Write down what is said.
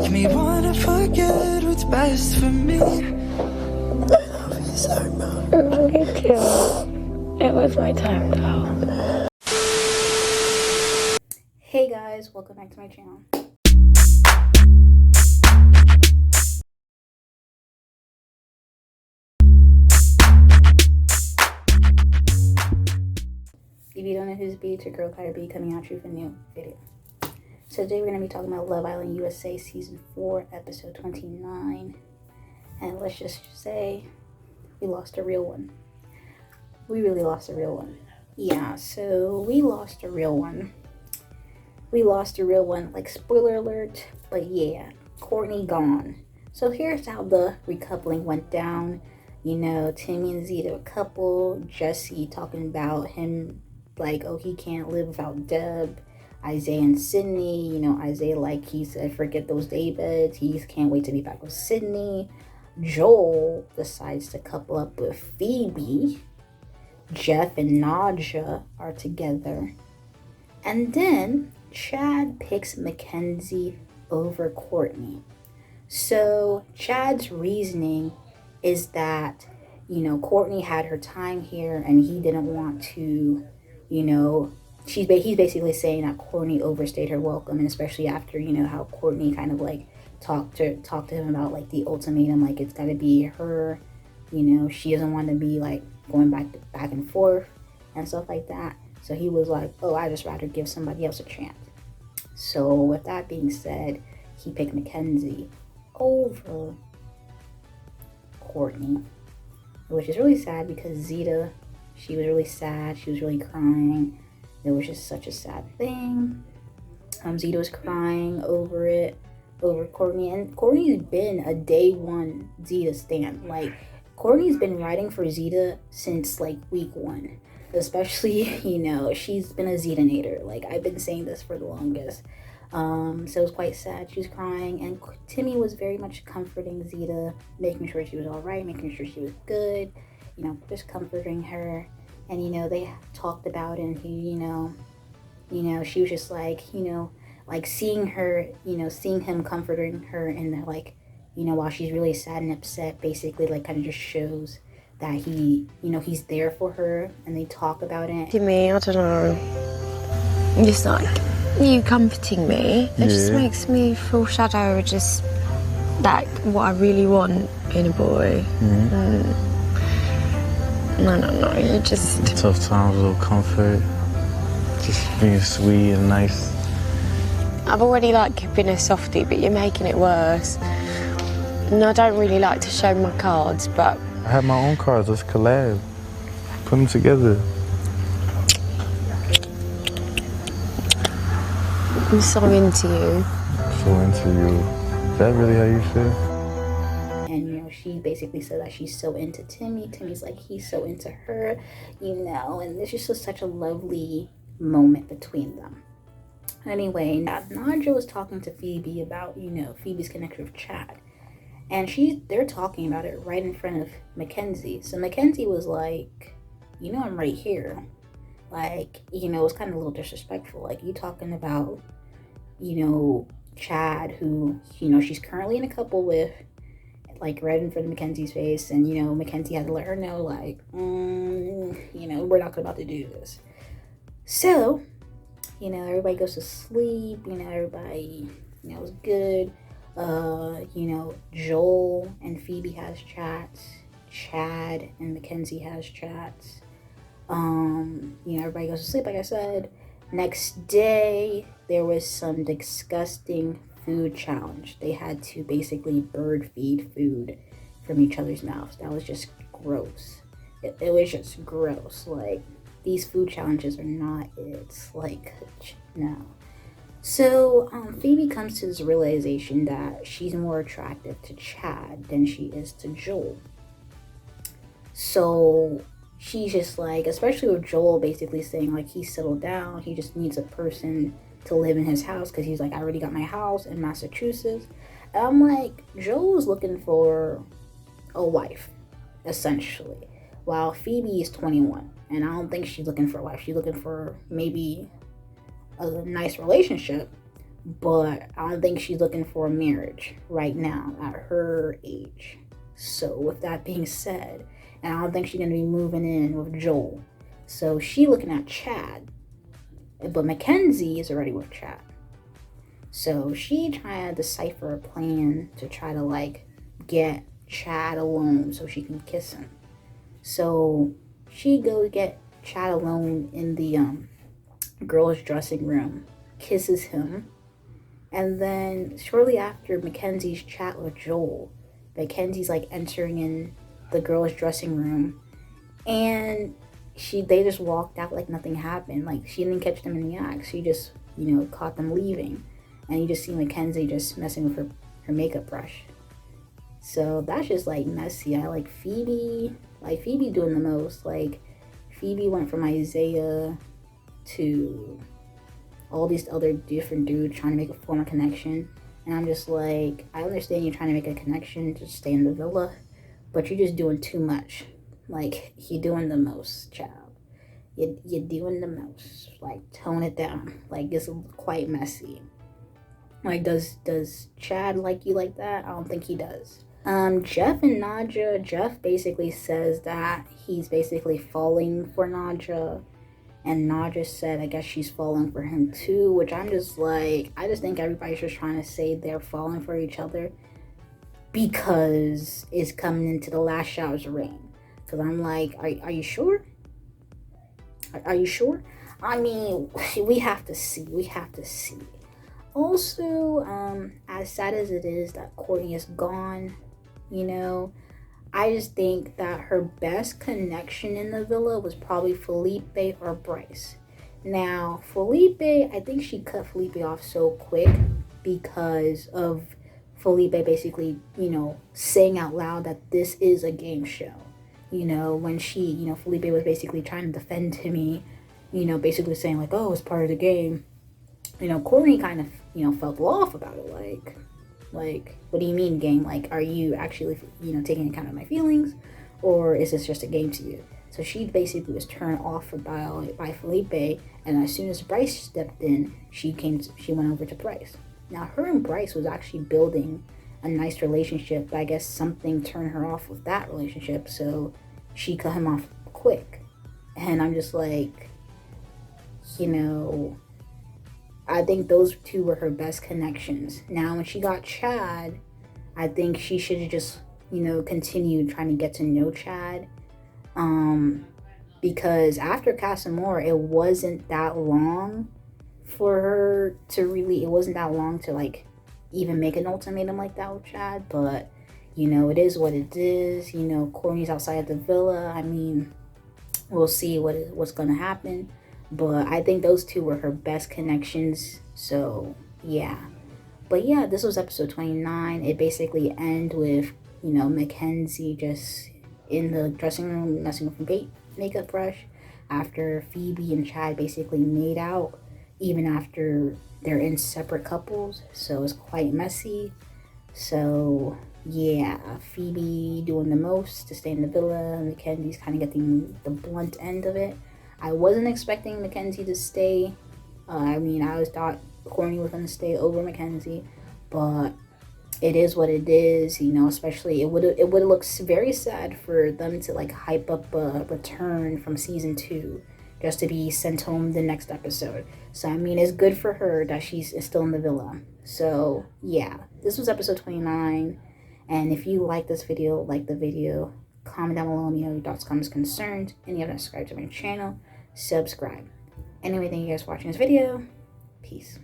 make me wanna forget what's best for me. I love you so much. I love you too. It was my time though. Hey guys, welcome back to my channel. If you don't know who's B, it's your girl KylerB coming at you with a new video. So today we're going to be talking about Love Island USA Season 4, Episode 29. And let's just say we lost a real one. We really lost a real one. Yeah, so we lost a real one. Like, spoiler alert, but yeah, Courtney gone. So here's how the recoupling went down. You know, Timmy and Zeta a couple, Jesse talking about him like, oh, he can't live without Deb. Isaiah and Sydney, you know, Isaiah, like he said, forget those daybeds. He can't wait to be back with Sydney. Joel decides to couple up with Phoebe. Jeff and Nadja are together. And then Chad picks Mackenzie over Courtney. So Chad's reasoning is that, you know, Courtney had her time here and he didn't want to, you know, he's basically saying that Courtney overstayed her welcome, and especially after, you know, how Courtney kind of like talked to him about like the ultimatum, like it's got to be her, you know, she doesn't want to be like going back and forth and stuff like that. So he was like, oh, I just rather give somebody else a chance. So with that being said, he picked Mackenzie over Courtney, which is really sad because Zeta, she was really sad. She was really crying. It was just such a sad thing. Zeta was crying over it, over Courtney. And Courtney's been a day one Zeta stan. Like, Courtney's been writing for Zeta since like week 1. Especially, you know, she's been a Zeta-nator. Like, I've been saying this for the longest. So it was quite sad. She was crying. And Timmy was very much comforting Zeta, making sure she was all right, making sure she was good. You know, just comforting her. And, you know, they talked about it, and he, you know, she was just like, you know, like seeing her, you know, seeing him comforting her, and like, you know, while she's really sad and upset, basically, like, kind of just shows that he, you know, he's there for her, and they talk about it. To me, I don't know. Just like you comforting me, it just makes me foreshadow just like what I really want in a boy. I don't know, you just... Tough times, a little comfort. Just being sweet and nice. I've already like been a softie, but you're making it worse. And I don't really like to show my cards, but... I have my own cards, let's collab. Put them together. I'm so into you. So into you. Is that really how you feel? And, you know, she basically said that she's so into Timmy. Timmy's like, he's so into her, you know, and it's just such a lovely moment between them. Anyway, Nadja was talking to Phoebe about, you know, Phoebe's connection with Chad. And they're talking about it right in front of Mackenzie. So Mackenzie was like, you know, I'm right here. Like, you know, it's kind of a little disrespectful. Like, you talking about, you know, Chad, who, you know, she's currently in a couple with, like, right in front of Mackenzie's face. And, you know, Mackenzie had to let her know, like, you know, we're not about to do this. So, you know, everybody goes to sleep. You know, everybody, you know, is good. You know, Joel and Phoebe has chats. Chad and Mackenzie has chats. You know, everybody goes to sleep, like I said. Next day, there was some disgusting food challenge. They had to basically bird feed food from each other's mouths. That was just gross. It was just gross. Like, these food challenges are not it. Like, no. So, Phoebe comes to this realization that she's more attractive to Chad than she is to Joel. So, she's just like, especially with Joel basically saying, like, he's settled down, he just needs a person to live in his house, because he's like, I already got my house in Massachusetts. And I'm like, Joel's looking for a wife, essentially, while Phoebe is 21. And I don't think she's looking for a wife. She's looking for maybe a nice relationship, but I don't think she's looking for a marriage right now at her age. So with that being said, and I don't think she's gonna be moving in with Joel. So she looking at Chad, but Mackenzie is already with Chad. So she trying to decipher a plan to try to like get Chad alone so she can kiss him. So she go get Chad alone in the girls' dressing room, kisses him, and then shortly after Mackenzie's chat with Joel, Mackenzie's like entering in the girls' dressing room, and they just walked out like nothing happened. Like she didn't catch them in the act. She just, caught them leaving, and you just see Mackenzie just messing with her makeup brush. So that's just like messy. I like Phoebe. Like Phoebe doing the most. Like Phoebe went from Isaiah to all these other different dudes trying to make a form of connection. And I'm just like, I understand you're trying to make a connection to stay in the villa, but you're just doing too much. Like, you're doing the most, child. You're doing the most. Like, tone it down. Like, it's quite messy. Like, does Chad like you like that? I don't think he does. Jeff and Nadja, Jeff basically says that he's basically falling for Nadja. And Nadja said, I guess she's falling for him too, which I'm just like, I just think everybody's just trying to say they're falling for each other because it's coming into the last showers of rain. Because I'm like, are you sure? Are you sure? I mean, we have to see. We have to see. Also, as sad as it is that Courtney is gone, I just think that her best connection in the villa was probably Felipe or Bryce. Now, Felipe, I think she cut Felipe off so quick because of Felipe basically, saying out loud that this is a game show. When she, Felipe was basically trying to defend Timmy, basically saying like, oh, it's part of the game. Courtney kind of, felt off about it. Like, what do you mean game? Like, are you actually, taking account of my feelings, or is this just a game to you? So she basically was turned off by Felipe, and as soon as Bryce stepped in, she went over to Bryce. Now, her and Bryce was actually building a nice relationship, but I guess something turned her off with that relationship, so she cut him off quick. And I'm just like, I think those two were her best connections. Now, when she got Chad, I think she should have just, continued trying to get to know Chad. Because after Casamore, it wasn't that long for her to really, it wasn't that long to, like, even make an ultimatum like that with Chad. But, it is what it is. Courtney's outside the villa. I mean, we'll see what's going to happen. But I think those two were her best connections. So, yeah. But yeah, this was episode 29. It basically ended with, Mackenzie just in the dressing room messing with her makeup brush after Phoebe and Chad basically made out, even after they're in separate couples. So it's quite messy. So, yeah, Phoebe doing the most to stay in the villa. Mackenzie's kind of getting the blunt end of it. I wasn't expecting Mackenzie to stay. I always thought Courtney was going to stay over Mackenzie, but it is what it is, especially it would have looked very sad for them to like hype up a return from season 2 just to be sent home the next episode. So, it's good for her that she's still in the villa. So, yeah, this was episode 29. And if you like this video, like the video, comment down below, let me know your thoughts, comments, concerns, and you haven't subscribed to my channel, subscribe. Anyway, thank you guys for watching this video. Peace.